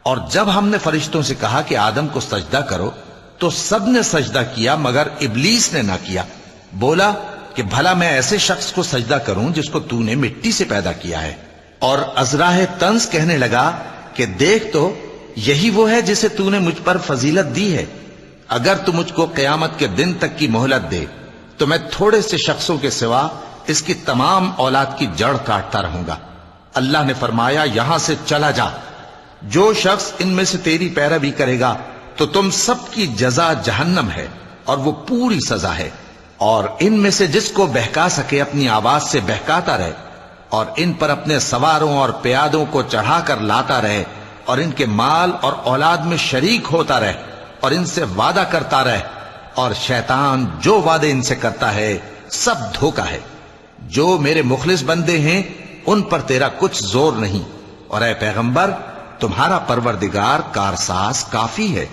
اور جب ہم نے فرشتوں سے کہا کہ آدم کو سجدہ کرو تو سب نے سجدہ کیا مگر ابلیس نے نہ کیا. بولا کہ بھلا میں ایسے شخص کو سجدہ کروں جس کو تو نے مٹی سے پیدا کیا ہے. اور ازراہ طنز کہنے لگا کہ دیکھ تو یہی وہ ہے جسے تو نے مجھ پر فضیلت دی ہے. اگر تو مجھ کو قیامت کے دن تک کی مہلت دے تو میں تھوڑے سے شخصوں کے سوا اس کی تمام اولاد کی جڑ کاٹتا رہوں گا. اللہ نے فرمایا یہاں سے چلا جا. جو شخص ان میں سے تیری پیروی کرے گا تو تم سب کی جزا جہنم ہے اور وہ پوری سزا ہے. اور ان میں سے جس کو بہکا سکے اپنی آواز سے بہکاتا رہے اور ان پر اپنے سواروں اور پیادوں کو چڑھا کر لاتا رہے اور ان کے مال اور اولاد میں شریک ہوتا رہے اور ان سے وعدہ کرتا رہے. اور شیطان جو وعدے ان سے کرتا ہے سب دھوکا ہے. جو میرے مخلص بندے ہیں ان پر تیرا کچھ زور نہیں. اور اے پیغمبر تمہارا پروردگار کارساز کافی ہے.